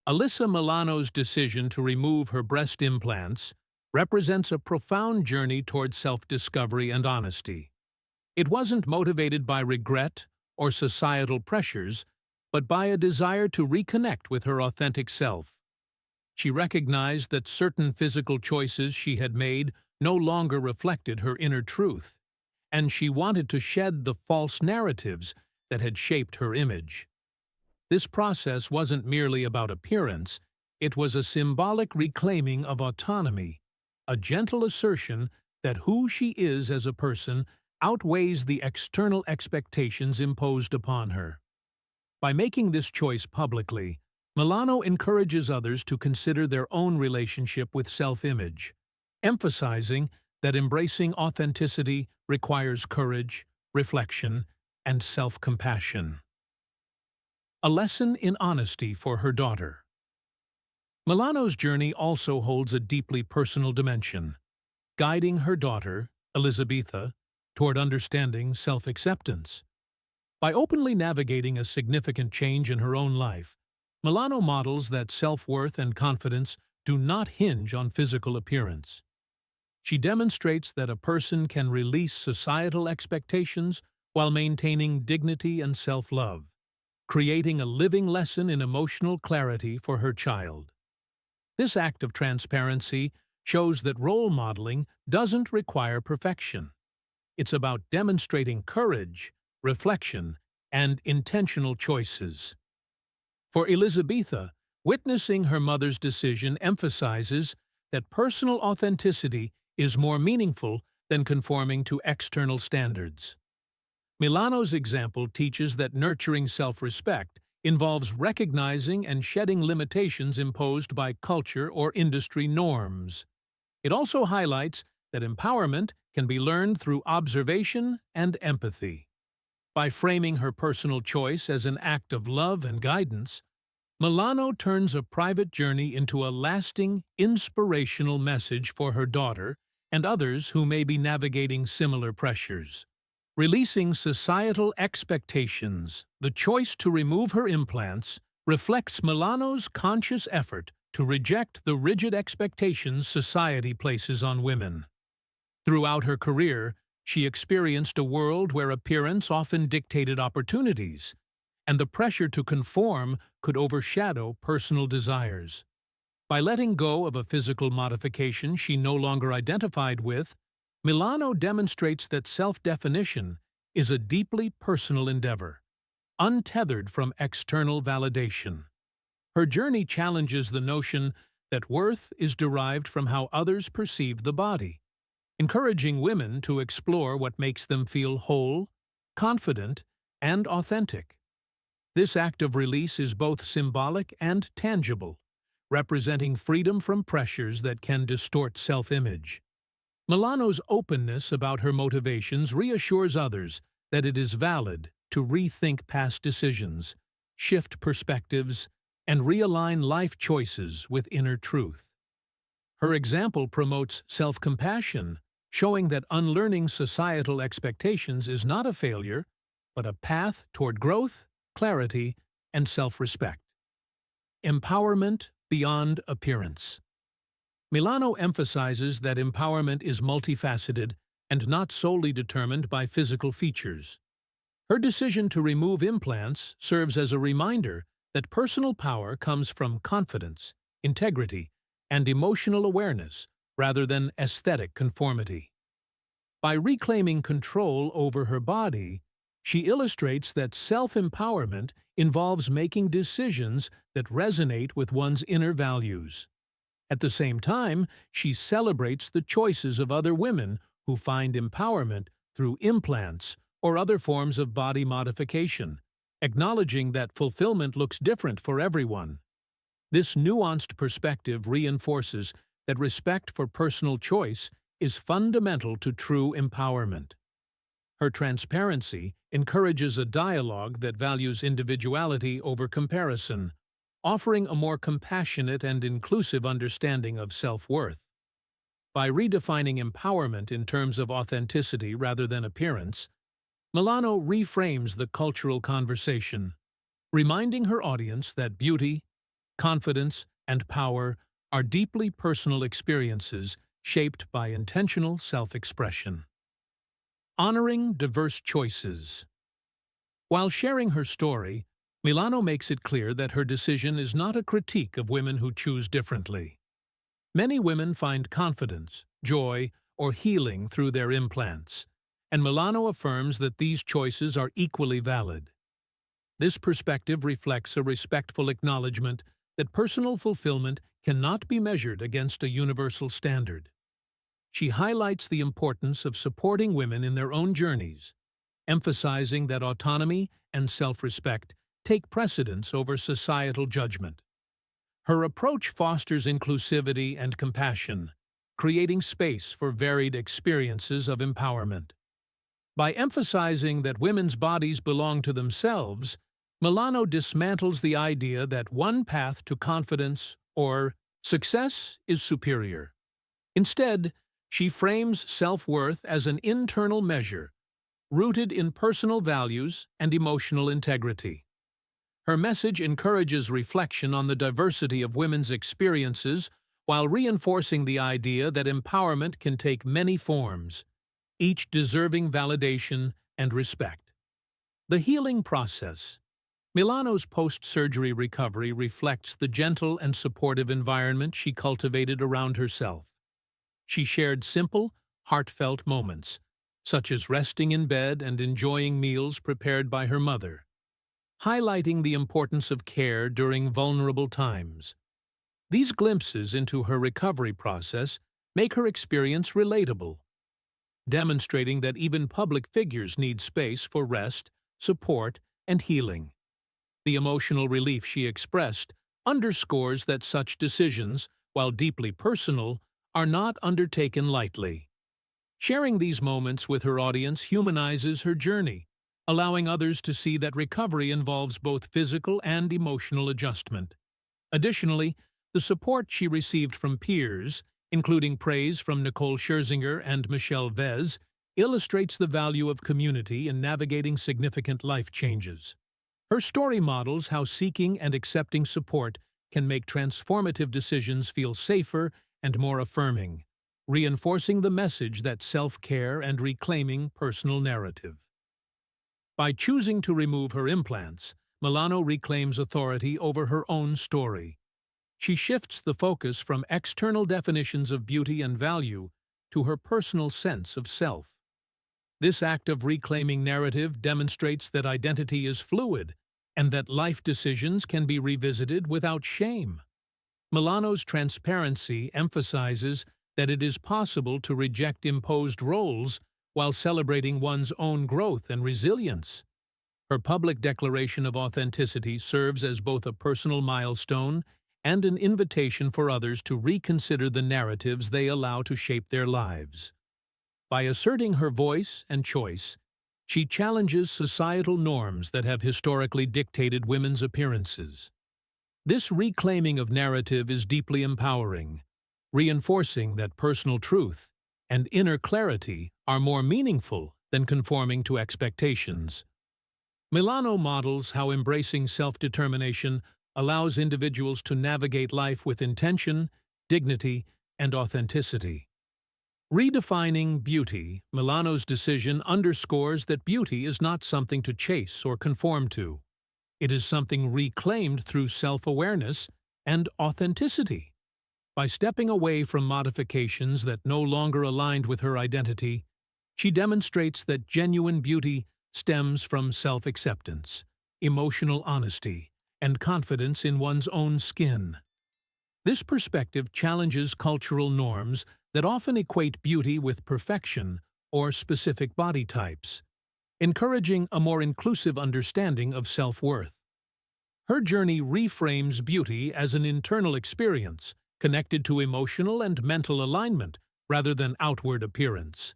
Alyssa Milano's decision to remove her breast implants represents a profound journey toward self-discovery and honesty. It wasn't motivated by regret or societal pressures, but by a desire to reconnect with her authentic self. She recognized that certain physical choices she had made no longer reflected her inner truth, and she wanted to shed the false narratives that had shaped her image. This process wasn't merely about appearance, it was a symbolic reclaiming of autonomy, a gentle assertion that who she is as a person outweighs the external expectations imposed upon her. By making this choice publicly, Milano encourages others to consider their own relationship with self-image, emphasizing that embracing authenticity requires courage, reflection, and self-compassion. A lesson in honesty for her daughter. Milano's journey also holds a deeply personal dimension, guiding her daughter, Elisabetta, toward understanding self-acceptance. By openly navigating a significant change in her own life, Milano models that self-worth and confidence do not hinge on physical appearance. She demonstrates that a person can release societal expectations while maintaining dignity and self-love, creating a living lesson in emotional clarity for her child. This act of transparency shows that role modeling doesn't require perfection. It's about demonstrating courage, reflection, and intentional choices. For Elisabetta, witnessing her mother's decision emphasizes that personal authenticity is more meaningful than conforming to external standards. Milano's example teaches that nurturing self-respect involves recognizing and shedding limitations imposed by culture or industry norms. It also highlights that empowerment can be learned through observation and empathy. By framing her personal choice as an act of love and guidance, Milano turns a private journey into a lasting, inspirational message for her daughter and others who may be navigating similar pressures. Releasing societal expectations, the choice to remove her implants reflects Milano's conscious effort to reject the rigid expectations society places on women. Throughout her career, she experienced a world where appearance often dictated opportunities, and the pressure to conform could overshadow personal desires. By letting go of a physical modification she no longer identified with, Milano demonstrates that self-definition is a deeply personal endeavor, untethered from external validation. Her journey challenges the notion that worth is derived from how others perceive the body, encouraging women to explore what makes them feel whole, confident, and authentic. This act of release is both symbolic and tangible, representing freedom from pressures that can distort self-image. Milano's openness about her motivations reassures others that it is valid to rethink past decisions, shift perspectives, and realign life choices with inner truth. Her example promotes self-compassion, showing that unlearning societal expectations is not a failure, but a path toward growth, clarity, and self-respect. Empowerment beyond appearance. Milano emphasizes that empowerment is multifaceted and not solely determined by physical features. Her decision to remove implants serves as a reminder that personal power comes from confidence, integrity, and emotional awareness rather than aesthetic conformity. By reclaiming control over her body, she illustrates that self-empowerment involves making decisions that resonate with one's inner values. At the same time, she celebrates the choices of other women who find empowerment through implants or other forms of body modification, acknowledging that fulfillment looks different for everyone. This nuanced perspective reinforces that respect for personal choice is fundamental to true empowerment. Her transparency encourages a dialogue that values individuality over comparison, offering a more compassionate and inclusive understanding of self-worth. By redefining empowerment in terms of authenticity rather than appearance, Milano reframes the cultural conversation, reminding her audience that beauty, confidence, and power are deeply personal experiences shaped by intentional self-expression. Honoring diverse choices. While sharing her story, Milano makes it clear that her decision is not a critique of women who choose differently. Many women find confidence, joy, or healing through their implants, and Milano affirms that these choices are equally valid. This perspective reflects a respectful acknowledgement that personal fulfillment cannot be measured against a universal standard. She highlights the importance of supporting women in their own journeys, emphasizing that autonomy and self-respect take precedence over societal judgment. Her approach fosters inclusivity and compassion, creating space for varied experiences of empowerment. By emphasizing that women's bodies belong to themselves, Milano dismantles the idea that one path to confidence or success is superior. Instead, she frames self-worth as an internal measure, rooted in personal values and emotional integrity. Her message encourages reflection on the diversity of women's experiences while reinforcing the idea that empowerment can take many forms, each deserving validation and respect. The healing process. Milano's post-surgery recovery reflects the gentle and supportive environment she cultivated around herself. She shared simple, heartfelt moments, such as resting in bed and enjoying meals prepared by her mother, highlighting the importance of care during vulnerable times. These glimpses into her recovery process make her experience relatable, demonstrating that even public figures need space for rest, support, and healing. The emotional relief she expressed underscores that such decisions, while deeply personal, are not undertaken lightly. Sharing these moments with her audience humanizes her journey, allowing others to see that recovery involves both physical and emotional adjustment. Additionally, the support she received from peers, including praise from Nicole Scherzinger and Michelle Vez, illustrates the value of community in navigating significant life changes. Her story models how seeking and accepting support can make transformative decisions feel safer and more affirming, reinforcing the message that self-care and reclaiming personal narrative. By choosing to remove her implants, Milano reclaims authority over her own story. She shifts the focus from external definitions of beauty and value to her personal sense of self. This act of reclaiming narrative demonstrates that identity is fluid and that life decisions can be revisited without shame. Milano's transparency emphasizes that it is possible to reject imposed roles while celebrating one's own growth and resilience. Her public declaration of authenticity serves as both a personal milestone and an invitation for others to reconsider the narratives they allow to shape their lives. By asserting her voice and choice, she challenges societal norms that have historically dictated women's appearances. This reclaiming of narrative is deeply empowering, reinforcing that personal truth and inner clarity are more meaningful than conforming to expectations. Milano models how embracing self-determination allows individuals to navigate life with intention, dignity, and authenticity. Redefining beauty, Milano's decision underscores that beauty is not something to chase or conform to. It is something reclaimed through self-awareness and authenticity. By stepping away from modifications that no longer aligned with her identity, she demonstrates that genuine beauty stems from self-acceptance, emotional honesty, and confidence in one's own skin. This perspective challenges cultural norms that often equate beauty with perfection or specific body types, encouraging a more inclusive understanding of self-worth. Her journey reframes beauty as an internal experience, connected to emotional and mental alignment rather than outward appearance.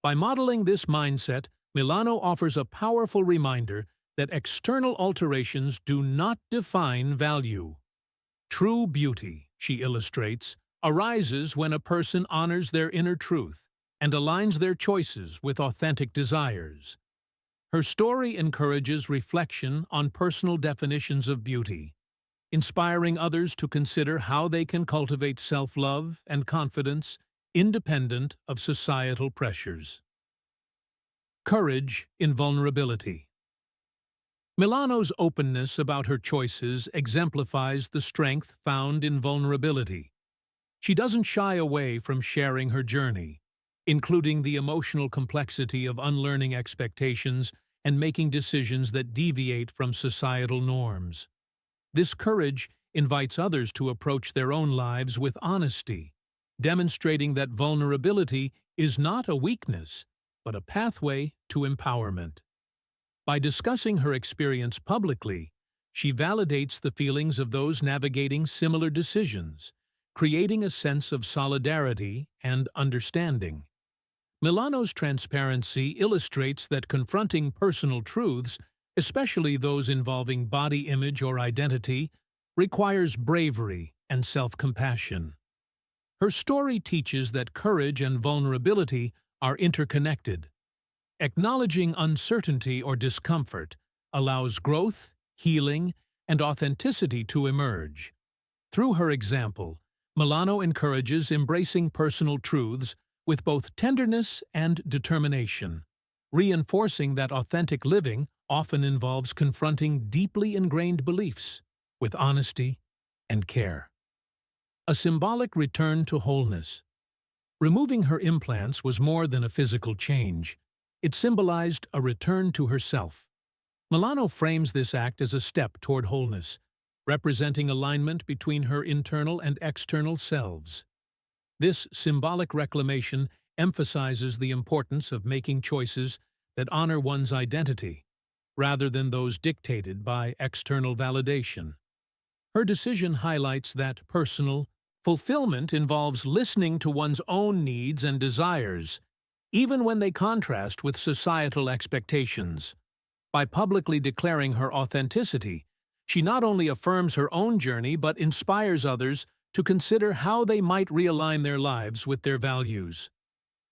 By modeling this mindset, Milano offers a powerful reminder that external alterations do not define value. True beauty, she illustrates, arises when a person honors their inner truth and aligns their choices with authentic desires. Her story encourages reflection on personal definitions of beauty, inspiring others to consider how they can cultivate self-love and confidence independent of societal pressures. Courage in vulnerability. Milano's openness about her choices exemplifies the strength found in vulnerability. She doesn't shy away from sharing her journey, including the emotional complexity of unlearning expectations and making decisions that deviate from societal norms. This courage invites others to approach their own lives with honesty, demonstrating that vulnerability is not a weakness, but a pathway to empowerment. By discussing her experience publicly, she validates the feelings of those navigating similar decisions, creating a sense of solidarity and understanding. Milano's transparency illustrates that confronting personal truths, especially those involving body image or identity, requires bravery and self-compassion. Her story teaches that courage and vulnerability are interconnected. Acknowledging uncertainty or discomfort allows growth, healing, and authenticity to emerge. Through her example, Milano encourages embracing personal truths with both tenderness and determination, reinforcing that authentic living often involves confronting deeply ingrained beliefs with honesty and care. A symbolic return to wholeness. Removing her implants was more than a physical change. It symbolized a return to herself. Milano frames this act as a step toward wholeness, representing alignment between her internal and external selves. This symbolic reclamation emphasizes the importance of making choices that honor one's identity, rather than those dictated by external validation. Her decision highlights that personal fulfillment involves listening to one's own needs and desires, even when they contrast with societal expectations. By publicly declaring her authenticity, she not only affirms her own journey but inspires others to consider how they might realign their lives with their values.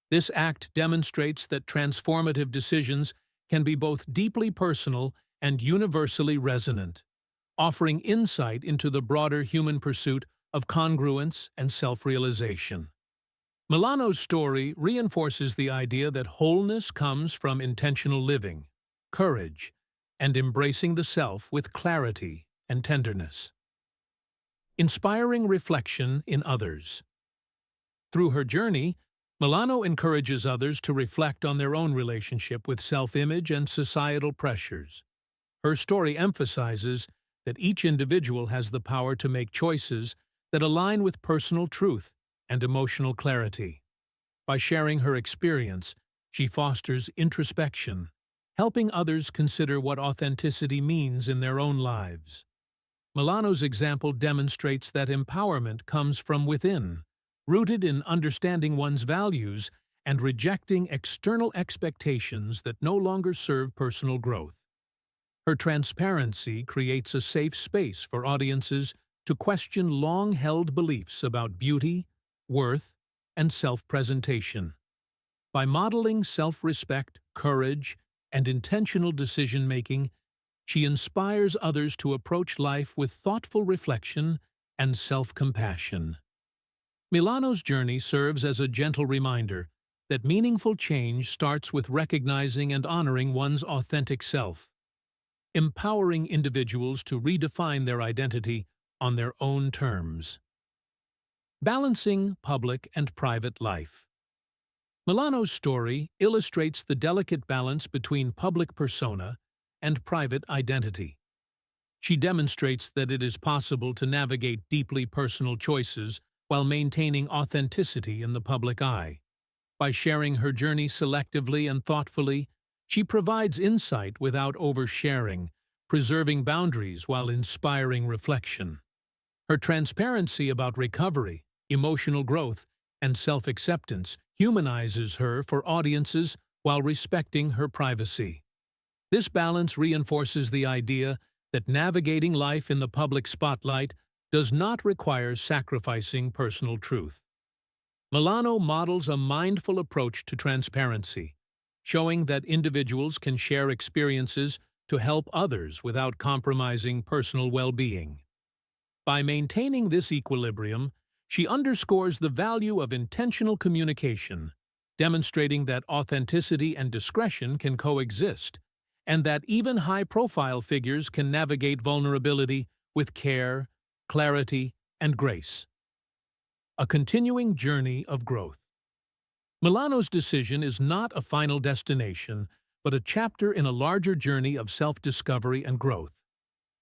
This act demonstrates that transformative decisions can be both deeply personal and universally resonant, offering insight into the broader human pursuit of congruence and self-realization. Milano's story reinforces the idea that wholeness comes from intentional living, courage, and embracing the self with clarity and tenderness. Inspiring reflection in others. Through her journey, Milano encourages others to reflect on their own relationship with self-image and societal pressures. Her story emphasizes that each individual has the power to make choices that align with personal truth and emotional clarity. By sharing her experience, she fosters introspection, helping others consider what authenticity means in their own lives. Milano's example demonstrates that empowerment comes from within, rooted in understanding one's values and rejecting external expectations that no longer serve personal growth. Her transparency creates a safe space for audiences to question long-held beliefs about beauty, worth, and self-presentation. By modeling self-respect, courage, and intentional decision-making, she inspires others to approach life with thoughtful reflection and self-compassion. Milano's journey serves as a gentle reminder that meaningful change starts with recognizing and honoring one's authentic self, empowering individuals to redefine their identity on their own terms. Balancing public and private life. Milano's story illustrates the delicate balance between public persona and private identity. She demonstrates that it is possible to navigate deeply personal choices while maintaining authenticity in the public eye. By sharing her journey selectively and thoughtfully, she provides insight without oversharing, preserving boundaries while inspiring reflection. Her transparency about recovery, emotional growth, and self-acceptance humanizes her for audiences while respecting her privacy. This balance reinforces the idea that navigating life in the public spotlight does not require sacrificing personal truth. Milano models a mindful approach to transparency, showing that individuals can share experiences to help others without compromising personal well-being. By maintaining this equilibrium, she underscores the value of intentional communication, demonstrating that authenticity and discretion can coexist, and that even high-profile figures can navigate vulnerability with care, clarity, and grace. A continuing journey of growth. Milano's decision is not a final destination, but a chapter in a larger journey of self-discovery and growth.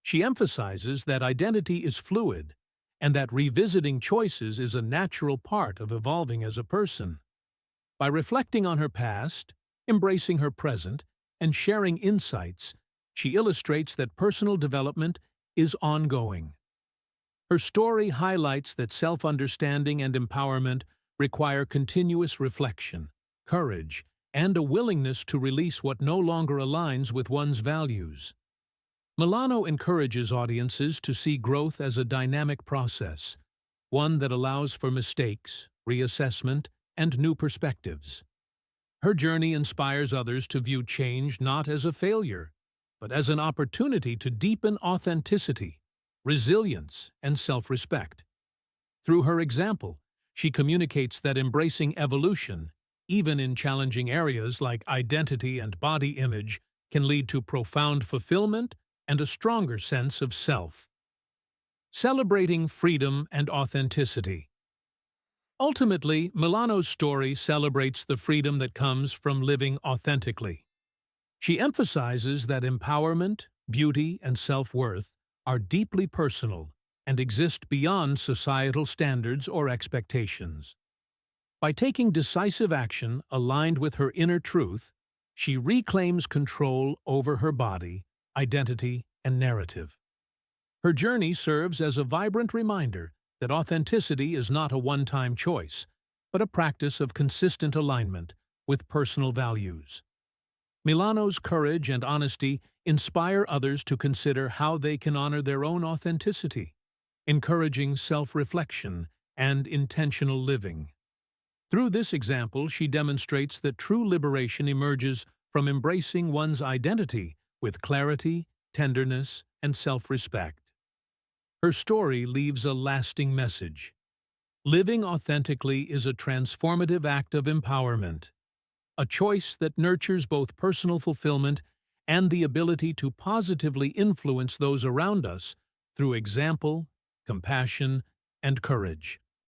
She emphasizes that identity is fluid, and that revisiting choices is a natural part of evolving as a person. By reflecting on her past, embracing her present, and sharing insights, she illustrates that personal development is ongoing. Her story highlights that self-understanding and empowerment require continuous reflection, courage, and a willingness to release what no longer aligns with one's values. Milano encourages audiences to see growth as a dynamic process, one that allows for mistakes, reassessment, and new perspectives. Her journey inspires others to view change not as a failure, but as an opportunity to deepen authenticity, resilience, and self-respect. Through her example, she communicates that embracing evolution, even in challenging areas like identity and body image, can lead to profound fulfillment and a stronger sense of self. Celebrating freedom and authenticity. Ultimately, Milano's story celebrates the freedom that comes from living authentically. She emphasizes that empowerment, beauty, and self-worth are deeply personal and exist beyond societal standards or expectations. By taking decisive action aligned with her inner truth, she reclaims control over her body, identity, and narrative. Her journey serves as a vibrant reminder that authenticity is not a one-time choice, but a practice of consistent alignment with personal values. Milano's courage and honesty inspire others to consider how they can honor their own authenticity, encouraging self-reflection and intentional living. Through this example, she demonstrates that true liberation emerges from embracing one's identity with clarity, tenderness, and self-respect. Her story leaves a lasting message. Living authentically is a transformative act of empowerment, a choice that nurtures both personal fulfillment and the ability to positively influence those around us through example, compassion, and courage.